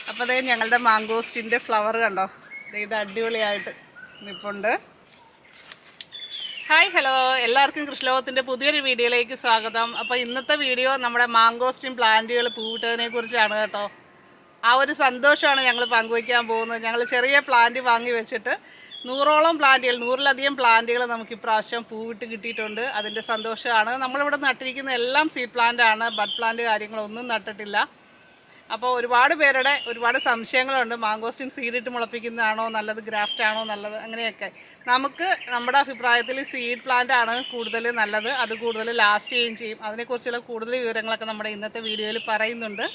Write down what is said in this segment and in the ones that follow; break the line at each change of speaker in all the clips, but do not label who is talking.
അപ്പോൾ അതേ ഞങ്ങളുടെ മാങ്കോസ്റ്റിൻ്റെ ഫ്ലവർ കണ്ടോ, ഇത് അടിപൊളിയായിട്ട് നിൽപ്പുണ്ട്. ഹായ് ഹലോ, എല്ലാവർക്കും കൃഷിലോകത്തിൻ്റെ പുതിയൊരു വീഡിയോയിലേക്ക് സ്വാഗതം. അപ്പോൾ ഇന്നത്തെ വീഡിയോ നമ്മുടെ മാങ്കോസ്റ്റിൻ പ്ലാന്റുകൾ പൂവിട്ടതിനെ കുറിച്ചാണ് കേട്ടോ. ആ ഒരു സന്തോഷമാണ് ഞങ്ങൾ പങ്കുവയ്ക്കാൻ പോകുന്നത്. ഞങ്ങൾ ചെറിയ പ്ലാന്റ് വാങ്ങി വെച്ചിട്ട് 100ഓളം പ്ലാന്റുകൾ, 100ലധികം പ്ലാന്റുകൾ നമുക്ക് ഇപ്രാവശ്യം പൂവിട്ട് കിട്ടിയിട്ടുണ്ട്. അതിൻ്റെ സന്തോഷമാണ്. നമ്മളിവിടെ നട്ടിരിക്കുന്ന എല്ലാം സീഡ് പ്ലാന്റാണ്, ബഡ് പ്ലാന്റ് കാര്യങ്ങളൊന്നും നട്ടിട്ടില്ല. അപ്പോൾ ഒരുപാട് പേരുടെ ഒരുപാട് സംശയങ്ങളുണ്ട്. മാങ്കോസ്റ്റിൻ സീഡിട്ട് മുളപ്പിക്കുന്നതാണോ നല്ലത്, ഗ്രാഫ്റ്റ് ആണോ നല്ലത്, അങ്ങനെയൊക്കെ. നമുക്ക് നമ്മുടെ അഭിപ്രായത്തിൽ സീഡ് പ്ലാന്റ് ആണ് കൂടുതൽ നല്ലത്. അത് കൂടുതൽ ലാസ്റ്റ് ചെയ്യുകയും ചെയ്യും. അതിനെക്കുറിച്ചുള്ള കൂടുതൽ വിവരങ്ങളൊക്കെ നമ്മുടെ ഇന്നത്തെ വീഡിയോയിൽ പറയുന്നുണ്ട്.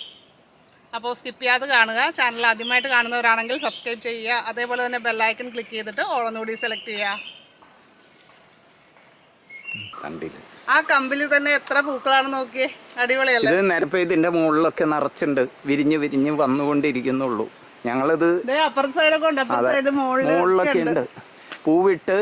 അപ്പോൾ സ്കിപ്പ് ചെയ്യാതെ കാണുക. ചാനൽ ആദ്യമായിട്ട് കാണുന്നവരാണെങ്കിൽ സബ്സ്ക്രൈബ് ചെയ്യുക. അതേപോലെ തന്നെ ബെല്ലൈക്കൺ ക്ലിക്ക് ചെയ്തിട്ട് ഓളൊന്നുകൂടി സെലക്ട് ചെയ്യുക. ആ കമ്പിൽ തന്നെ എത്ര പൂക്കളാണ് നോക്കിയേ, അടിപൊളിയല്ലേ.
ഇത് നിരപ്പ് ഇതിന്റെ മുകളിലൊക്കെ നിറച്ചുണ്ട്, വിരിഞ്ഞ് വിരിഞ്ഞ് വന്നുകൊണ്ടിരിക്കുന്നുള്ളൂ. ഞങ്ങളിത്
അപ്പുറത്തെ സൈഡൊക്കെ ഉണ്ട്, അപ്പുറത്തെ സൈഡ്
മുകളിലൊക്കെ ഉണ്ട് പൂവിട്ട്.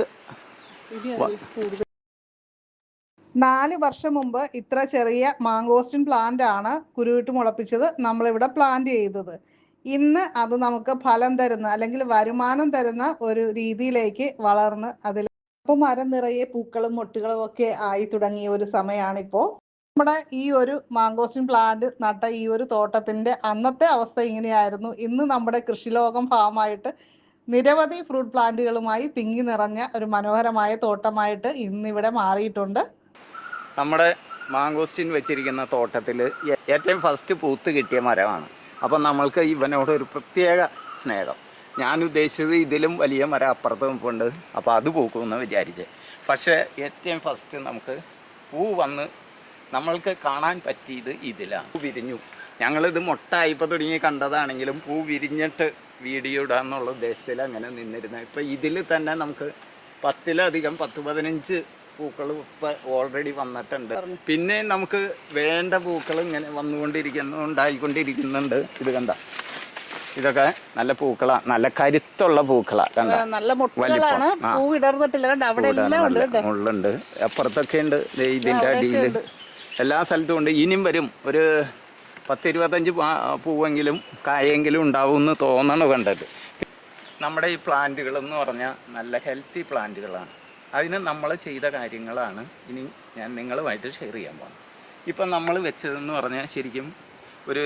4 വർഷം മുമ്പ് ഇത്ര ചെറിയ മാങ്കോസ്റ്റിൻ പ്ലാന്റ് ആണ് കുരുവിട്ട് മുളപ്പിച്ചത് നമ്മളിവിടെ പ്ലാന്റ് ചെയ്തത്. ഇന്ന് അത് നമുക്ക് ഫലം തരുന്ന അല്ലെങ്കിൽ വരുമാനം തരുന്ന ഒരു രീതിയിലേക്ക് വളർന്ന് അതിൽ അപ്പോൾ മരം നിറയെ പൂക്കളും മൊട്ടുകളും ഒക്കെ ആയി തുടങ്ങിയ ഒരു സമയമാണിപ്പോൾ. നമ്മുടെ ഈ ഒരു മാങ്കോസ്റ്റിൻ പ്ലാന്റ് നട്ട ഈ ഒരു തോട്ടത്തിന്റെ അന്നത്തെ അവസ്ഥ ഇങ്ങനെയായിരുന്നു. ഇന്ന് നമ്മുടെ കൃഷിലോകം ഫാമായിട്ട് നിരവധി ഫ്രൂട്ട് പ്ലാന്റുകളുമായി തിങ്ങി നിറഞ്ഞ ഒരു മനോഹരമായ തോട്ടമായിട്ട് ഇന്നിവിടെ മാറിയിട്ടുണ്ട്.
നമ്മുടെ മാങ്കോസ്റ്റിൻ വെച്ചിരിക്കുന്ന തോട്ടത്തിൽ ഏറ്റവും ഫസ്റ്റ് പൂത്ത് കിട്ടിയ മരമാണ്. അപ്പം നമ്മൾക്ക് ഇവനോട് ഒരു പ്രത്യേക സ്നേഹം. ഞാൻ ഉദ്ദേശിച്ചത് ഇതിലും വലിയ മരം അപ്പുറത്ത് നിൽപ്പുണ്ട്, അപ്പോൾ അത് പൂക്കുമെന്ന് വിചാരിച്ച്. പക്ഷേ ഏറ്റവും ഫസ്റ്റ് നമുക്ക് പൂ വന്ന് നമ്മൾക്ക് കാണാൻ പറ്റിയത് ഇതിലാണ്. പൂ വിരിഞ്ഞു. ഞങ്ങളിത് മുട്ടായിപ്പോൾ തുടങ്ങി കണ്ടതാണെങ്കിലും പൂ വിരിഞ്ഞിട്ട് വീഡിയോ ഇടാന്നുള്ള ഉദ്ദേശത്തിൽ അങ്ങനെ നിന്നിരുന്നത്. ഇപ്പോൾ ഇതിൽ തന്നെ നമുക്ക് 10ലധികം 10-15 പൂക്കൾ ഇപ്പം ഓൾറെഡി വന്നിട്ടുണ്ട്. പിന്നെ നമുക്ക് വേണ്ട പൂക്കൾ ഇങ്ങനെ ഉണ്ടായിക്കൊണ്ടിരിക്കുന്നുണ്ട്. ഇത് കണ്ട, ഇതൊക്കെ നല്ല പൂക്കളാണ്, നല്ല കരുത്തുള്ള പൂക്കളാണ്. കണ്ട,
നല്ല മുട്ടുകളാണ്, പൂ വിടർന്നിട്ടില്ല.
മുള്ളുണ്ട്, അപ്പുറത്തൊക്കെ ഉണ്ട്, ഇതിൻ്റെ അടിയിൽ എല്ലാ സ്ഥലത്തും ഉണ്ട്. ഇനിയും വരും ഒരു 10-25 പൂവെങ്കിലും കായെങ്കിലും ഉണ്ടാവും എന്ന് തോന്നണം കണ്ടിട്ട്. നമ്മുടെ ഈ പ്ലാന്റുകളെന്ന് പറഞ്ഞാൽ നല്ല ഹെൽത്തി പ്ലാന്റുകളാണ്. അതിന് നമ്മൾ ചെയ്ത കാര്യങ്ങളാണ് ഇനി ഞാൻ നിങ്ങളുമായിട്ട് ഷെയർ ചെയ്യാൻ പോകുന്നത്. ഇപ്പം നമ്മൾ വെച്ചതെന്ന് പറഞ്ഞാൽ ശരിക്കും ഒരു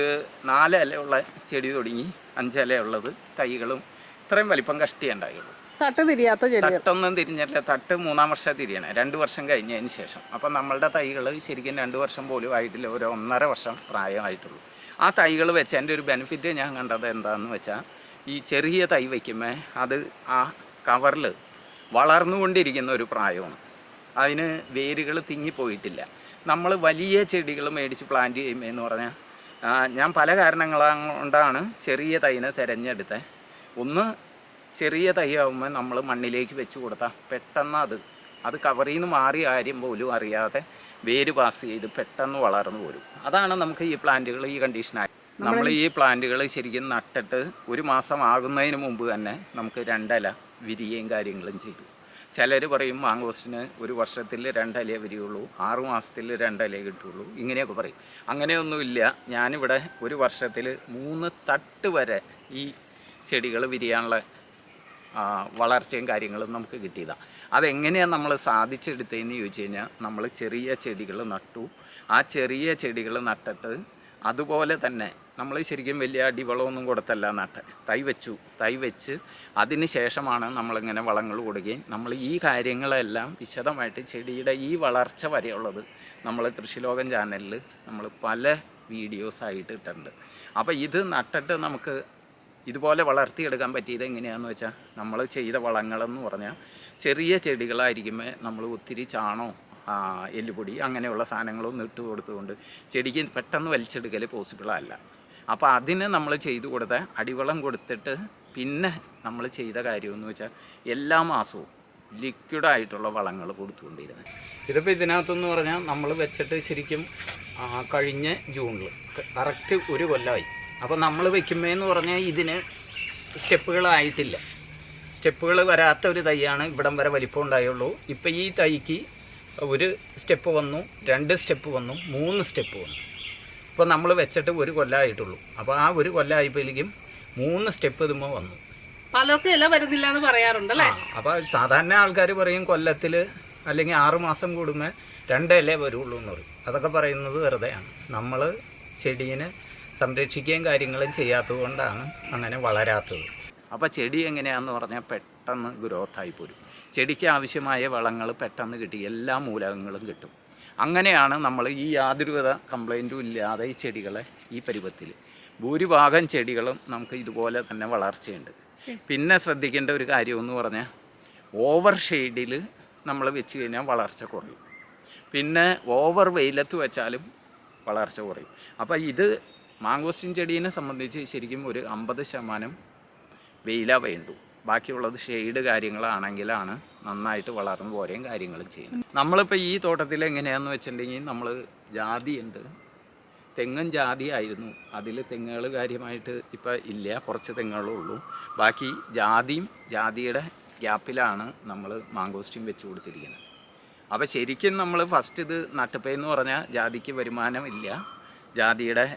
4 ഇലയുള്ള ചെടി തുടങ്ങി 5 ഇലയുള്ളത് തൈകളും ഇത്രയും വലിപ്പം കഷ്ടിയേ ഉണ്ടായുള്ളൂ.
തട്ട് തിരിയാത്ത ചെടി,
തട്ടൊന്നും തിരിഞ്ഞില്ല. തട്ട് 3-ാം വർഷം തിരിയണേ, 2 വർഷം കഴിഞ്ഞതിന് ശേഷം. അപ്പം നമ്മളുടെ തൈകൾ ശരിക്കും 2 വർഷം പോലും ആയിട്ടില്ല, ഒരു 1.5 വർഷം പ്രായമായിട്ടുള്ളൂ. ആ തൈകൾ വെച്ചതിൻ്റെ ഒരു ബെനിഫിറ്റ് ഞാൻ കണ്ടത് എന്താണെന്ന് വെച്ചാൽ, ഈ ചെറിയ തൈ വയ്ക്കുമ്പോൾ അത് ആ കവറിൽ വളർന്നുകൊണ്ടിരിക്കുന്ന ഒരു പ്രായമാണ്. അതിന് വേരുകൾ തിങ്ങിപ്പോയിട്ടില്ല. നമ്മൾ വലിയ ചെടികൾ മേടിച്ച് പ്ലാന്റ് ചെയ്യുമ്പോൾ എന്ന് പറഞ്ഞാൽ, ഞാൻ പല കാരണങ്ങൾ കൊണ്ടാണ് ചെറിയ തൈനെ തിരഞ്ഞെടുത്തത്. ഒന്ന്, ചെറിയ തൈ ആകുമ്പോൾ നമ്മൾ മണ്ണിലേക്ക് വെച്ച് കൊടുത്താൽ പെട്ടെന്ന് അത് കവറിൽ നിന്ന് മാറിയ കാര്യം പോലും അറിയാതെ വേര് പാസ് ചെയ്ത് പെട്ടെന്ന് വളർന്നു പോരും. അതാണ് നമുക്ക് ഈ പ്ലാന്റുകൾ ഈ കണ്ടീഷനായി. നമ്മൾ ഈ പ്ലാന്റുകൾ ശരിക്കും നട്ടിട്ട് 1 മാസം ആകുന്നതിന് മുമ്പ് തന്നെ നമുക്ക് 2 ഇല വിരിയുകയും കാര്യങ്ങളും ചെയ്തു. ചിലർ പറയും മാങ്കോസ്റ്റിന് 1 വർഷത്തിൽ 2 ഇല വിരിയുള്ളൂ, 6 മാസത്തിൽ 2 ഇല കിട്ടുള്ളൂ, ഇങ്ങനെയൊക്കെ പറയും. അങ്ങനെയൊന്നുമില്ല. ഞാനിവിടെ 1 വർഷത്തിൽ 3 തട്ട് വരെ ഈ ചെടികൾ വിരിയാനുള്ള വളർച്ചയും കാര്യങ്ങളും നമുക്ക് കിട്ടിയതാണ്. അതെങ്ങനെയാണ് നമ്മൾ സാധിച്ചെടുത്തതെന്ന് ചോദിച്ചു കഴിഞ്ഞാൽ, നമ്മൾ ചെറിയ ചെടികൾ നട്ടു. ആ ചെറിയ ചെടികൾ നട്ടിട്ട് അതുപോലെ തന്നെ നമ്മൾ ശരിക്കും വലിയ അടിവളമൊന്നും കൊടുത്തല്ല നട്ട്, തൈ വെച്ച് അതിന് ശേഷമാണ് നമ്മളിങ്ങനെ വളങ്ങൾ കൊടുക്കുകയും നമ്മൾ ഈ കാര്യങ്ങളെല്ലാം വിശദമായിട്ട് ചെടിയുടെ ഈ വളർച്ച വരെയുള്ളത് നമ്മൾ കൃഷിലോകം ചാനലിൽ നമ്മൾ പല വീഡിയോസായിട്ട് ഇട്ടിട്ടുണ്ട്. അപ്പോൾ ഇത് നട്ടിട്ട് നമുക്ക് ഇതുപോലെ വളർത്തിയെടുക്കാൻ പറ്റിയത് എങ്ങനെയാണെന്ന് വെച്ചാൽ, നമ്മൾ ചെയ്ത വളങ്ങളെന്ന് പറഞ്ഞാൽ ചെറിയ ചെടികളായിരിക്കുമ്പോൾ നമ്മൾ ഒത്തിരി ചാണോ എല്ലുപൊടി അങ്ങനെയുള്ള സാധനങ്ങളൊന്നും ഇട്ട് കൊടുത്തുകൊണ്ട് ചെടിക്ക് പെട്ടെന്ന് വലിച്ചെടുക്കൽ പോസിബിളല്ല. അപ്പോൾ അതിന് നമ്മൾ ചെയ്തു കൊടുത്ത അടിവളം കൊടുത്തിട്ട് പിന്നെ നമ്മൾ ചെയ്ത കാര്യമെന്ന് വെച്ചാൽ എല്ലാ മാസവും ലിക്വിഡായിട്ടുള്ള വളങ്ങൾ കൊടുത്തുകൊണ്ടിരുന്നത്. ഇതിപ്പോൾ ഇതിനകത്തെന്ന് പറഞ്ഞാൽ നമ്മൾ വെച്ചിട്ട് ശരിക്കും കഴിഞ്ഞ ജൂണിൽ കറക്റ്റ് 1 കൊല്ലമായി. അപ്പോൾ നമ്മൾ വെക്കുമ്പോഴെന്ന് പറഞ്ഞാൽ ഇതിന് സ്റ്റെപ്പുകളായിട്ടില്ല. സ്റ്റെപ്പുകൾ വരാത്ത ഒരു തൈയാണ് ഇവിടം വരെ വലിപ്പം ഉണ്ടായുള്ളൂ. ഇപ്പം ഈ തൈക്ക് 1 സ്റ്റെപ്പ് വന്നു, 2 സ്റ്റെപ്പ് വന്നു, 3 സ്റ്റെപ്പ് വന്നു. ഇപ്പോൾ നമ്മൾ വെച്ചിട്ട് 1 കൊല്ലമായിട്ടുള്ളൂ. അപ്പോൾ ആ 1 കൊല്ലമായപ്പോഴേക്കും 3 സ്റ്റെപ്പ് ഇതുമ്പോൾ വന്നു.
പലർക്കും ഇല വരുന്നില്ല എന്ന് പറയാറുണ്ട് അല്ലേ?
അപ്പോൾ സാധാരണ ആൾക്കാർ പറയും കൊല്ലത്തിൽ അല്ലെങ്കിൽ 6 മാസം കൂടുമ്പോൾ 2 ഇല വരുള്ളൂ എന്ന് പറയും. അതൊക്കെ പറയുന്നത് വെറുതെയാണ്. നമ്മൾ ചെടീനെ സംരക്ഷിക്കുകയും കാര്യങ്ങളും ചെയ്യാത്തത് കൊണ്ടാണ് അങ്ങനെ വളരാത്തത്. അപ്പോൾ ചെടി എങ്ങനെയാണെന്ന് പറഞ്ഞാൽ പെട്ടെന്ന് ഗ്രോത്തായി പോരും. ചെടിക്ക് ആവശ്യമായ വളങ്ങൾ പെട്ടെന്ന് കിട്ടി, എല്ലാ മൂലകങ്ങളും കിട്ടും. അങ്ങനെയാണ് നമ്മൾ ഈ യാതൊരുവിധ കംപ്ലൈൻറ്റും ഇല്ലാതെ ഈ ചെടികളെ ഈ പരുവത്തിൽ ഭൂരിഭാഗം ചെടികളും നമുക്ക് ഇതുപോലെ തന്നെ വളർച്ചയുണ്ട്. പിന്നെ ശ്രദ്ധിക്കേണ്ട ഒരു കാര്യമെന്ന് പറഞ്ഞാൽ ഓവർ ഷെയ്ഡിൽ നമ്മൾ വെച്ച് കഴിഞ്ഞാൽ വളർച്ച കുറയും. പിന്നെ ഓവർ വെയിലത്ത് വെച്ചാലും വളർച്ച കുറയും. അപ്പോൾ ഇത് മാങ്കോസ്റ്റിൻ ചെടീനെ സംബന്ധിച്ച് ശരിക്കും ഒരു 50% വെയില വേണ്ടു. ബാക്കിയുള്ളത് ഷെയ്ഡ് കാര്യങ്ങളാണെങ്കിലാണ് നന്നായിട്ട് വളർന്നു പോരെയും കാര്യങ്ങളും ചെയ്യുന്നത്. നമ്മളിപ്പോൾ ഈ തോട്ടത്തിൽ എങ്ങനെയാണെന്ന് വെച്ചിട്ടുണ്ടെങ്കിൽ നമ്മൾ ജാതിയുണ്ട്, തെങ്ങും ജാതി ആയിരുന്നു. അതിൽ തെങ്ങുകൾ കാര്യമായിട്ട് ഇപ്പോൾ ഇല്ല, കുറച്ച് തെങ്ങുകളേ ഉള്ളൂ. ബാക്കി ജാതിയും ജാതിയുടെ ഗ്യാപ്പിലാണ് നമ്മൾ മാങ്കോസ്റ്റിൻ വെച്ച് കൊടുത്തിരിക്കുന്നത്. അപ്പോൾ ശരിക്കും നമ്മൾ ഫസ്റ്റ് ഇത് നട്ടുപ്പയെന്ന് പറഞ്ഞാൽ ജാതിക്ക് വരുമാനമില്ല, ജാതിയുടെ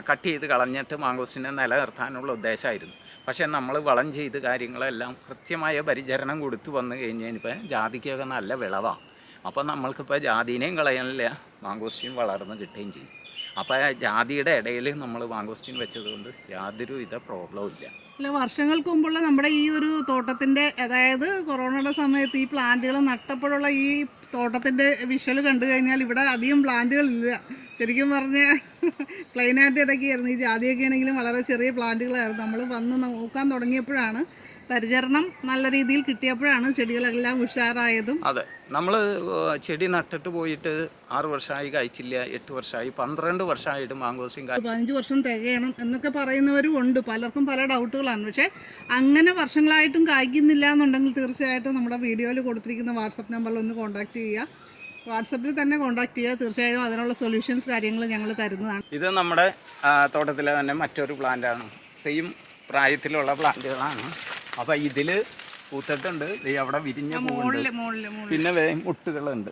കട്ട് ചെയ്ത് കളഞ്ഞിട്ട് മാങ്കോസ്റ്റിനെ നിലനിർത്താനുള്ള ഉദ്ദേശമായിരുന്നു. പക്ഷേ നമ്മൾ വളം ചെയ്ത് കാര്യങ്ങളെല്ലാം കൃത്യമായ പരിചരണം കൊടുത്തു വന്നു കഴിഞ്ഞപ്പോൾ ജാതിക്കൊക്കെ നല്ല വിളവാണ്. അപ്പോൾ നമ്മൾക്കിപ്പോൾ ജാതിനെയും കളയാനില്ല, മാങ്കോസ്റ്റിൻ വളർന്ന് കിട്ടുകയും ചെയ്യും. അപ്പോൾ ജാതിയുടെ ഇടയിൽ നമ്മൾ മാങ്കോസ്റ്റിൻ വെച്ചതുകൊണ്ട് യാതൊരു വിധ പ്രോബ്ലവും ഇല്ല.
അല്ല, വർഷങ്ങൾക്ക് മുമ്പുള്ള നമ്മുടെ ഈ ഒരു തോട്ടത്തിൻ്റെ, അതായത് കൊറോണയുടെ സമയത്ത് ഈ പ്ലാന്റുകൾ നട്ടപ്പോഴുള്ള ഈ തോട്ടത്തിൻ്റെ വിഷ്വൽ കണ്ടു കഴിഞ്ഞാൽ ഇവിടെ അധികം പ്ലാന്റുകളില്ല. ശരിക്കും പറഞ്ഞാൽ പ്ലെയിനായിട്ട് ഇടയ്ക്കായിരുന്നു. ഈ ജാതിയൊക്കെ ആണെങ്കിലും വളരെ ചെറിയ പ്ലാന്റുകളായിരുന്നു. നമ്മൾ വന്ന് നോക്കാൻ തുടങ്ങിയപ്പോഴാണ്, പരിചരണം നല്ല രീതിയിൽ കിട്ടിയപ്പോഴാണ് ചെടികളെല്ലാം ഉഷാറായതും.
അതെ, നമ്മൾ ചെടി നട്ടിട്ട് പോയിട്ട് 6 വർഷമായി കഴിച്ചില്ല, 8 വർഷമായി, 12 വർഷമായിട്ട് മാങ്കോസ്റ്റിൻ
15 വർഷം തികയണം എന്നൊക്കെ പറയുന്നവരും ഉണ്ട്. പലർക്കും പല ഡൗട്ടുകളാണ്. പക്ഷേ അങ്ങനെ വർഷങ്ങളായിട്ടും കായ്ക്കുന്നില്ല എന്നുണ്ടെങ്കിൽ തീർച്ചയായിട്ടും നമ്മുടെ വീഡിയോയിൽ കൊടുത്തിരിക്കുന്ന വാട്സപ്പ് നമ്പറിൽ ഒന്ന് കോൺടാക്ട് ചെയ്യുക. വാട്സപ്പിൽ തന്നെ കോൺടാക്ട് ചെയ്യുക. തീർച്ചയായും അതിനുള്ള സൊല്യൂഷൻസ് കാര്യങ്ങൾ ഞങ്ങൾ തരുന്നതാണ്.
ഇത് നമ്മുടെ തോട്ടത്തിലെ തന്നെ മറ്റൊരു പ്ലാന്റാണ്. സെയിം പ്രായത്തിലുള്ള പ്ലാന്റുകളാണ്. അപ്പോൾ ഇതിൽ പൂത്തിട്ടുണ്ട്, അവിടെ വിരിഞ്ഞ പൂവുണ്ട്, പിന്നെ മുട്ടുകളുണ്ട്.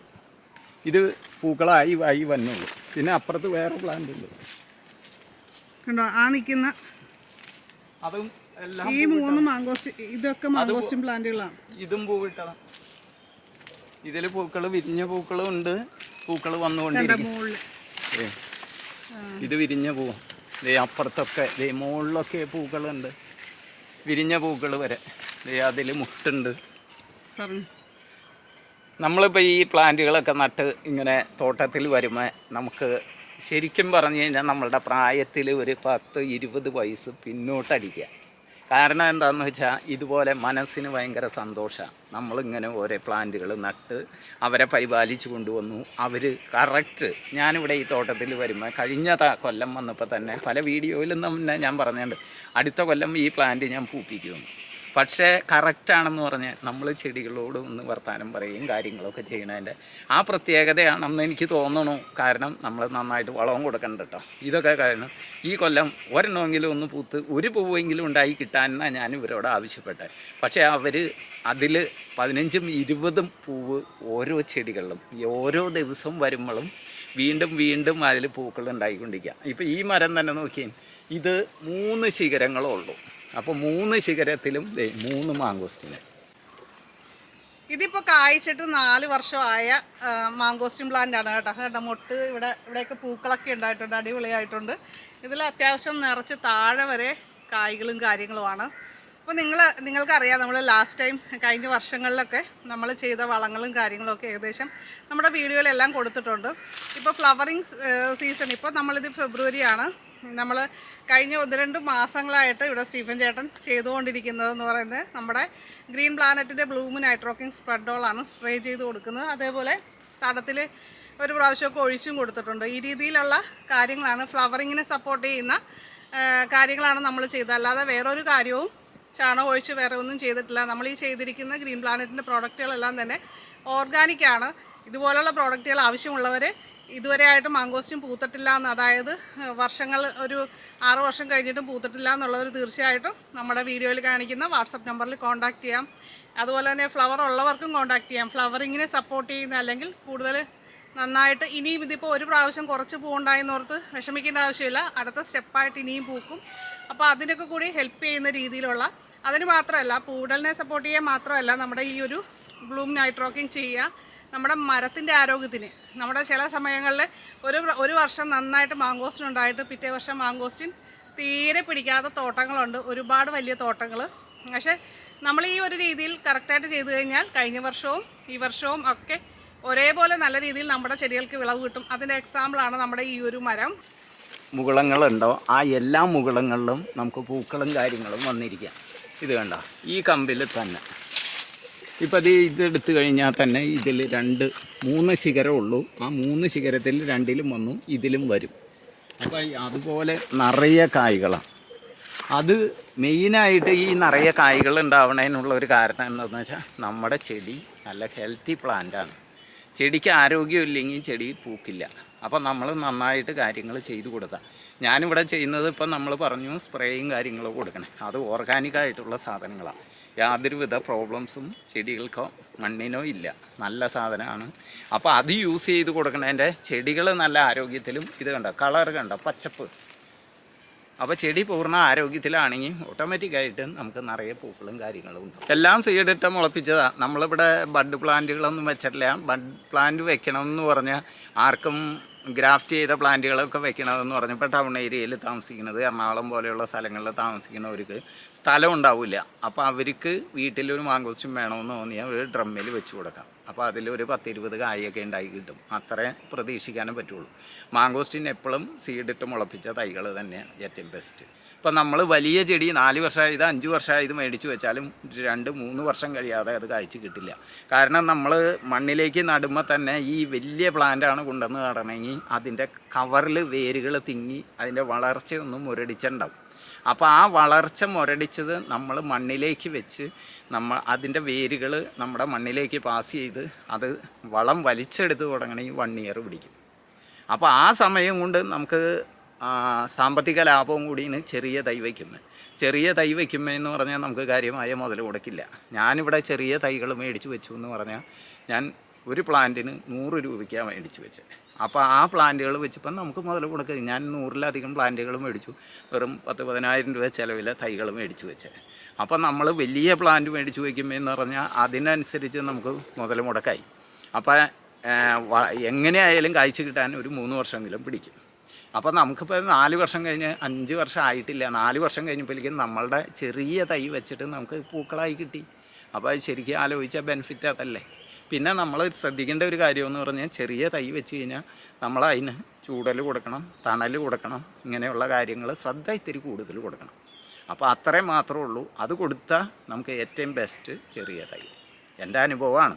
ഇത് പൂക്കളായി വന്നുള്ളൂ. പിന്നെ അപ്പുറത്ത് വേറെ പ്ലാന്റ് ഉണ്ട്
കണ്ടോ, ആ നിൽക്കുന്ന
അതും എല്ലാം
ഈ 3 മാങ്കോസ്റ്റിൻ, ഇതൊക്കെ മാങ്കോസ്റ്റിൻ പ്ലാന്റുകളാണ്.
ഇതും പൂവിട്ടതാണ്. ഇതിൽ പൂക്കൾ, വിരിഞ്ഞ പൂക്കളും ഉണ്ട്, പൂക്കൾ വന്നുകൊണ്ടിരിക്കും. ഇത് വിരിഞ്ഞ പൂവ്. അപ്പുറത്തൊക്കെ മുകളിലൊക്കെ പൂക്കളുണ്ട്, വിരിഞ്ഞ പൂക്കൾ വരെ. അതിൽ മുട്ടുണ്ട്. നമ്മളിപ്പോൾ ഈ പ്ലാന്റുകളൊക്കെ നട്ട് ഇങ്ങനെ തോട്ടത്തിൽ വരുമ്പോൾ നമുക്ക് ശരിക്കും പറഞ്ഞു കഴിഞ്ഞാൽ നമ്മളുടെ പ്രായത്തിൽ ഒരു 10-20 വയസ്സ് പിന്നോട്ടടിക്കുക. കാരണം എന്താണെന്ന് വെച്ചാൽ ഇതുപോലെ മനസ്സിന് ഭയങ്കര സന്തോഷമാണ്. നമ്മളിങ്ങനെ ഓരോ പ്ലാന്റുകൾ നട്ട് അവരെ പരിപാലിച്ച് കൊണ്ടുവന്നു. അവർ കറക്റ്റ്, ഞാനിവിടെ ഈ തോട്ടത്തിൽ വരുമ്പോൾ കഴിഞ്ഞ കൊല്ലം വന്നപ്പോൾ തന്നെ പല വീഡിയോയിലും തന്നെ ഞാൻ പറഞ്ഞിട്ടുണ്ട്, അടുത്ത കൊല്ലം ഈ പ്ലാന്റ് ഞാൻ പൂപ്പിക്കുമെന്ന്. പക്ഷേ കറക്റ്റാണെന്ന് പറഞ്ഞാൽ നമ്മൾ ചെടികളോട് ഒന്ന് വർത്താനം പറയുകയും കാര്യങ്ങളൊക്കെ ചെയ്യണതിൻ്റെ ആ പ്രത്യേകതയാണെന്ന് എനിക്ക് തോന്നണു. കാരണം നമ്മൾ നന്നായിട്ട് വളവും കൊടുക്കണ്ട കേട്ടോ. ഇതൊക്കെ കാരണം ഈ കൊല്ലം ഒരെണ്ണമെങ്കിലും ഒന്ന് പൂത്ത് ഒരു പൂവെങ്കിലും ഉണ്ടായി കിട്ടാനെന്നാണ് ഞാൻ ഇവരോട് ആവശ്യപ്പെട്ടത്. പക്ഷേ അവർ അതിൽ 15-20 പൂവ് ഓരോ ചെടികളിലും ഓരോ ദിവസം വരുമ്പോഴും വീണ്ടും വീണ്ടും അതിൽ പൂക്കൾ ഉണ്ടായിക്കൊണ്ടിരിക്കുക. ഇപ്പോൾ ഈ മരം തന്നെ നോക്കിയാൽ ഇത് 3 ശിഖരങ്ങളേ ഉള്ളൂ. അപ്പോൾ 3 ശിഖരത്തിലും 3 മാങ്കോസ്റ്റിന്.
ഇതിപ്പോൾ കായ്ച്ചിട്ട് 4 വർഷമായ മാങ്കോസ്റ്റിൻ പ്ലാന്റ് ആണ് കേട്ടോ. കേട്ടോ, മൊട്ട് ഇവിടെയൊക്കെ പൂക്കളൊക്കെ ഉണ്ടായിട്ടുണ്ട്, അടിപൊളിയായിട്ടുണ്ട്. ഇതിൽ അത്യാവശ്യം നിറച്ച് താഴെ വരെ കായ്കളും കാര്യങ്ങളുമാണ്. അപ്പോൾ നിങ്ങൾക്കറിയാം, നമ്മൾ ലാസ്റ്റ് ടൈം കഴിഞ്ഞ വർഷങ്ങളിലൊക്കെ നമ്മൾ ചെയ്ത വളങ്ങളും കാര്യങ്ങളൊക്കെ ഏകദേശം നമ്മുടെ വീഡിയോയിലെല്ലാം കൊടുത്തിട്ടുണ്ട്. ഇപ്പോൾ ഫ്ലവറിങ് സീസൺ, ഇപ്പോൾ നമ്മളിത് ഫെബ്രുവരിയാണ്. നമ്മൾ കഴിഞ്ഞ 1-2 മാസങ്ങളായിട്ട് ഇവിടെ സ്റ്റീഫൻ ചേട്ടൻ ചെയ്തുകൊണ്ടിരിക്കുന്നതെന്ന് പറയുന്നത് നമ്മുടെ ഗ്രീൻ പ്ലാനറ്റിൻ്റെ ബ്ലൂമ് നൈട്രോക്കിംഗ് സ്പ്രെഡോളാണ് സ്പ്രേ ചെയ്ത് കൊടുക്കുന്നത്. അതേപോലെ തടത്തിൽ ഒരു പ്രാവശ്യമൊക്കെ ഒഴിച്ചും കൊടുത്തിട്ടുണ്ട്. ഈ രീതിയിലുള്ള കാര്യങ്ങളാണ്, ഫ്ലവറിങ്ങിനെ സപ്പോർട്ട് ചെയ്യുന്ന കാര്യങ്ങളാണ് നമ്മൾ ചെയ്തത്. അല്ലാതെ വേറൊരു കാര്യവും ചാണകം ഒഴിച്ച് വേറെ ഒന്നും ചെയ്തിട്ടില്ല. നമ്മൾ ഈ ചെയ്തിരിക്കുന്ന ഗ്രീൻ പ്ലാനറ്റിൻ്റെ പ്രോഡക്റ്റുകളെല്ലാം തന്നെ ഓർഗാനിക്കാണ്. ഇതുപോലുള്ള പ്രോഡക്റ്റുകൾ ആവശ്യമുള്ളവർ ഇതുവരെ ആയിട്ട് മാങ്കോസ്റ്റിൻ പൂത്തിട്ടില്ല എന്ന്, അതായത് വർഷങ്ങൾ ഒരു 6 വർഷം കഴിഞ്ഞിട്ടും പൂത്തിട്ടില്ല എന്നുള്ളവർ തീർച്ചയായിട്ടും നമ്മുടെ വീഡിയോയിൽ കാണിക്കുന്ന വാട്സപ്പ് നമ്പറിൽ കോൺടാക്റ്റ് ചെയ്യാം. അതുപോലെ തന്നെ ഫ്ലവർ ഉള്ളവർക്കും കോൺടാക്റ്റ് ചെയ്യാം. ഫ്ലവറിങ്ങിനെ സപ്പോർട്ട് ചെയ്യുന്ന, അല്ലെങ്കിൽ കൂടുതൽ നന്നായിട്ട് ഇനിയും ഇതിപ്പോൾ ഒരു പ്രാവശ്യം കുറച്ച് പൂവുണ്ടായെന്നോർത്ത് വിഷമിക്കേണ്ട ആവശ്യമില്ല. അടുത്ത സ്റ്റെപ്പായിട്ട് ഇനിയും പൂക്കും. അപ്പോൾ അതിനൊക്കെ കൂടി ഹെൽപ്പ് ചെയ്യുന്ന രീതിയിലുള്ള, അതിന് മാത്രമല്ല പൂടലിനെ സപ്പോർട്ട് ചെയ്യാൻ മാത്രമല്ല നമ്മുടെ ഈ ഒരു ബ്ലൂം നൈട്രോക്കിങ് ചെയ്യുക നമ്മുടെ മരത്തിൻ്റെ ആരോഗ്യത്തിന്. നമ്മുടെ ചില സമയങ്ങളിൽ ഒരു വർഷം നന്നായിട്ട് മാങ്കോസ്റ്റിൻ ഉണ്ടായിട്ട് പിറ്റേ വർഷം മാങ്കോസ്റ്റിൻ തീരെ പിടിക്കാത്ത തോട്ടങ്ങളുണ്ട്, ഒരുപാട് വലിയ തോട്ടങ്ങൾ. പക്ഷേ നമ്മൾ ഈ ഒരു രീതിയിൽ കറക്റ്റായിട്ട് ചെയ്തു കഴിഞ്ഞാൽ കഴിഞ്ഞ വർഷവും ഈ വർഷവും ഒക്കെ ഒരേപോലെ നല്ല രീതിയിൽ നമ്മുടെ ചെടികൾക്ക് വിളവ് കിട്ടും. അതിൻ്റെ എക്സാമ്പിളാണ് നമ്മുടെ ഈ ഒരു മരം.
മുകുളങ്ങളുണ്ടോ ആ എല്ലാ മുകുളങ്ങളിലും നമുക്ക് പൂക്കളും കാര്യങ്ങളും വന്നിരിക്കാം. ഇത് കണ്ട ഈ കമ്പിൽ തന്നെ ഇപ്പം ഇതെടുത്തു കഴിഞ്ഞാൽ തന്നെ ഇതിൽ 3 ശിഖരം ഉള്ളൂ. ആ 3 ശിഖരത്തിൽ 2-ലും വന്നു, ഇതിലും വരും. അപ്പോൾ അതുപോലെ നിറയെ കായ്കളാണ്. അത് മെയിനായിട്ട് ഈ നിറയെ കായ്കൾ ഉണ്ടാവണതിനുള്ള ഒരു കാരണം എന്താണെന്ന് വെച്ചാൽ നമ്മുടെ ചെടി നല്ല ഹെൽത്തി പ്ലാന്റാണ്. ചെടിക്ക് ആരോഗ്യമില്ലെങ്കിൽ ചെടി പൂക്കില്ല. അപ്പോൾ നമ്മൾ നന്നായിട്ട് കാര്യങ്ങൾ ചെയ്തു കൊടുക്കുക. ഞാനിവിടെ ചെയ്യുന്നത് ഇപ്പം നമ്മൾ പറഞ്ഞു സ്പ്രേയും കാര്യങ്ങളും കൊടുക്കണേ, അത് ഓർഗാനിക്കായിട്ടുള്ള സാധനങ്ങളാണ്. യാതൊരുവിധ പ്രോബ്ലംസും ചെടികൾക്കോ മണ്ണിനോ ഇല്ല, നല്ല സാധനമാണ്. അപ്പോൾ അത് യൂസ് ചെയ്ത് കൊടുക്കണതിൻ്റെ ചെടികൾ നല്ല ആരോഗ്യത്തിലും, ഇത് കണ്ട കളർ കണ്ട പച്ചപ്പ്, അപ്പോൾ ചെടി പൂർണ്ണ ആരോഗ്യത്തിലാണെങ്കിൽ ഓട്ടോമാറ്റിക്കായിട്ട് നമുക്ക് നിറയെ പൂക്കളും കാര്യങ്ങളും ഉണ്ട്. എല്ലാം സീഡിട്ട് മുളപ്പിച്ചതാണ്. നമ്മളിവിടെ ബഡ് പ്ലാന്റുകളൊന്നും വെച്ചിട്ടില്ല. ബഡ് പ്ലാന്റ് വെക്കണമെന്ന് പറഞ്ഞാൽ ആർക്കും ഗ്രാഫ്റ്റ് ചെയ്ത പ്ലാന്റുകളൊക്കെ വെക്കണമെന്ന് പറഞ്ഞപ്പോൾ ടൗൺ ഏരിയയിൽ താമസിക്കുന്നത്, എറണാകുളം പോലെയുള്ള സ്ഥലങ്ങളിൽ താമസിക്കുന്നവർക്ക് സ്ഥലം ഉണ്ടാവില്ല. അപ്പോൾ അവർക്ക് വീട്ടിലൊരു മാങ്കോസ്റ്റും വേണമെന്ന് തോന്നിയാൽ ഒരു ഡ്രമ്മിൽ വെച്ച് കൊടുക്കാം. അപ്പോൾ അതിലൊരു 10-20 കായൊക്കെ ഉണ്ടായി കിട്ടും. അത്രേ പ്രതീക്ഷിക്കാനേ പറ്റുള്ളൂ. മാങ്കോസ്റ്റിന് എപ്പോഴും സീഡിട്ട് മുളപ്പിച്ച തൈകൾ തന്നെയാണ് ഏറ്റവും ബെസ്റ്റ്. ഇപ്പം നമ്മൾ വലിയ ചെടി 4 വർഷമായത് 5 വർഷമായത് മേടിച്ച് വെച്ചാലും 2-3 വർഷം കഴിയാതെ അത് കായ്ച്ച് കിട്ടില്ല. കാരണം നമ്മൾ മണ്ണിലേക്ക് നടുമ്പോൾ തന്നെ ഈ വലിയ പ്ലാന്റാണ് കൊണ്ടുവന്ന് നടണമെങ്കിൽ അതിൻ്റെ കവറിൽ വേരുകൾ തിങ്ങി അതിൻ്റെ വളർച്ചയൊന്നും മുരടിച്ചുണ്ടാവും. അപ്പോൾ ആ വളർച്ച മുരടിച്ചത് നമ്മൾ മണ്ണിലേക്ക് വെച്ച് അതിൻ്റെ വേരുകൾ നമ്മുടെ മണ്ണിലേക്ക് പാസ് ചെയ്ത് അത് വളം വലിച്ചെടുത്ത് തുടങ്ങണമെങ്കിൽ 1 ഇയർ പിടിക്കും. അപ്പോൾ ആ സമയം കൊണ്ട് നമുക്ക് സാമ്പത്തിക ലാഭവും കൂടിയാണ് ചെറിയ തൈ വയ്ക്കുന്നത്. ചെറിയ തൈ വയ്ക്കുമ്പോൾ എന്ന് പറഞ്ഞാൽ നമുക്ക് കാര്യമായ മുതൽ കൊടുക്കില്ല. ഞാനിവിടെ ചെറിയ തൈകൾ മേടിച്ച് വെച്ചു എന്ന് പറഞ്ഞാൽ ഞാൻ ഒരു പ്ലാന്റിന് 100 രൂപയ്ക്കാണ് മേടിച്ച് വെച്ചത്. അപ്പോൾ ആ പ്ലാന്റുകൾ വെച്ചപ്പോൾ നമുക്ക് മുതൽ കൊടുക്കുക. ഞാൻ 100-ലധികം പ്ലാന്റുകൾ മേടിച്ചു, വെറും 10-15 രൂപ ചിലവിലെ തൈകൾ മേടിച്ച് വെച്ചത്. അപ്പോൾ നമ്മൾ വലിയ പ്ലാന്റ് മേടിച്ച് വയ്ക്കുമ്പോൾ എന്ന് പറഞ്ഞാൽ അതിനനുസരിച്ച് നമുക്ക് മുതൽ മുടക്കായി. അപ്പോൾ എങ്ങനെയായാലും കായ്ച്ച് കിട്ടാൻ ഒരു 3 വർഷമെങ്കിലും പിടിക്കും. അപ്പോൾ നമുക്കിപ്പോൾ 4 വർഷം കഴിഞ്ഞ് 5 വർഷം ആയിട്ടില്ല, 4 വർഷം കഴിഞ്ഞപ്പോഴേക്കും നമ്മളുടെ ചെറിയ തൈ വെച്ചിട്ട് നമുക്ക് പൂക്കളായി കിട്ടി. അപ്പോൾ അത് ശരിക്കും ആലോചിച്ചാൽ ബെനിഫിറ്റ് അതല്ലേ. പിന്നെ നമ്മൾ ശ്രദ്ധിക്കേണ്ട ഒരു കാര്യമെന്ന് പറഞ്ഞാൽ ചെറിയ തൈ വെച്ച് കഴിഞ്ഞാൽ നമ്മൾ അതിന് ചൂടൽ കൊടുക്കണം, തണൽ കൊടുക്കണം, ഇങ്ങനെയുള്ള കാര്യങ്ങൾ ശ്രദ്ധ ഇത്തിരി കൂടുതൽ കൊടുക്കണം. അപ്പോൾ അത്രയും മാത്രമേ ഉള്ളൂ. അത് കൊടുത്താൽ നമുക്ക് ഏറ്റവും ബെസ്റ്റ് ചെറിയ തൈ. എൻ്റെ അനുഭവമാണ്.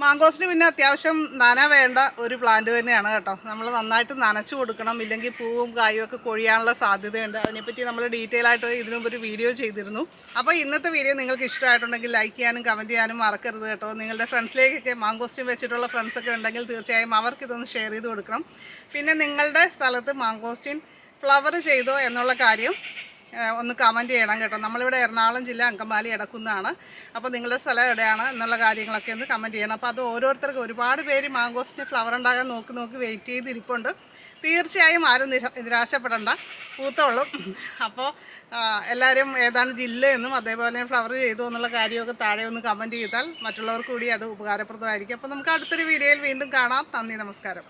മാങ്കോസ്റ്റിന് പിന്നെ അത്യാവശ്യം നന വേണ്ട ഒരു പ്ലാന്റ് തന്നെയാണ് കേട്ടോ. നമ്മൾ നന്നായിട്ട് നനച്ചു കൊടുക്കണം, ഇല്ലെങ്കിൽ പൂവും കായും ഒക്കെ കൊഴിയാനുള്ള സാധ്യതയുണ്ട്. അതിനെപ്പറ്റി നമ്മൾ ഡീറ്റെയിൽ ആയിട്ട് ഇതിനു മുമ്പ് ഒരു വീഡിയോ ചെയ്തിരുന്നു. അപ്പോൾ ഇന്നത്തെ വീഡിയോ നിങ്ങൾക്ക് ഇഷ്ടമായിട്ടുണ്ടെങ്കിൽ ലൈക്ക് ചെയ്യാനും കമൻറ്റ് ചെയ്യാനും മറക്കരുത് കേട്ടോ. നിങ്ങളുടെ ഫ്രണ്ട്സിലേക്കൊക്കെ മാങ്കോസ്റ്റിൻ വെച്ചിട്ടുള്ള ഫ്രണ്ട്സൊക്കെ ഉണ്ടെങ്കിൽ തീർച്ചയായും അവർക്ക് ഇതൊന്ന് ഷെയർ ചെയ്ത് കൊടുക്കണം. പിന്നെ നിങ്ങളുടെ സ്ഥലത്ത് മാങ്കോസ്റ്റിൻ ഫ്ലവർ ചെയ്തോ എന്നുള്ള കാര്യം ഒന്ന് കമൻറ്റ് ചെയ്യണം കേട്ടോ. നമ്മളിവിടെ എറണാകുളം ജില്ല അങ്കമാലി എടക്കുന്നതാണ്. അപ്പോൾ നിങ്ങളുടെ സ്ഥലം എവിടെയാണ് എന്നുള്ള കാര്യങ്ങളൊക്കെ ഒന്ന് കമൻറ്റ് ചെയ്യണം. അപ്പോൾ അത് ഓരോരുത്തർക്കും ഒരുപാട് പേര് മാങ്കോസ്റ്റിന് ഫ്ലവർ ഉണ്ടാകാൻ നോക്കി വെയിറ്റ് ചെയ്തിരിപ്പുണ്ട്. തീർച്ചയായും ആരും നിരാശപ്പെടേണ്ട, പൂത്തോളും. അപ്പോൾ എല്ലാവരും ഏതാണ് ജില്ലയെന്നും അതേപോലെ ഫ്ലവർ ചെയ്തു എന്നുള്ള കാര്യമൊക്കെ താഴെ ഒന്ന് കമൻറ്റ് ചെയ്താൽ മറ്റുള്ളവർക്ക് കൂടി അത് ഉപകാരപ്രദമായിരിക്കും. അപ്പോൾ നമുക്ക് അടുത്തൊരു വീഡിയോയിൽ വീണ്ടും കാണാം. നന്ദി, നമസ്കാരം.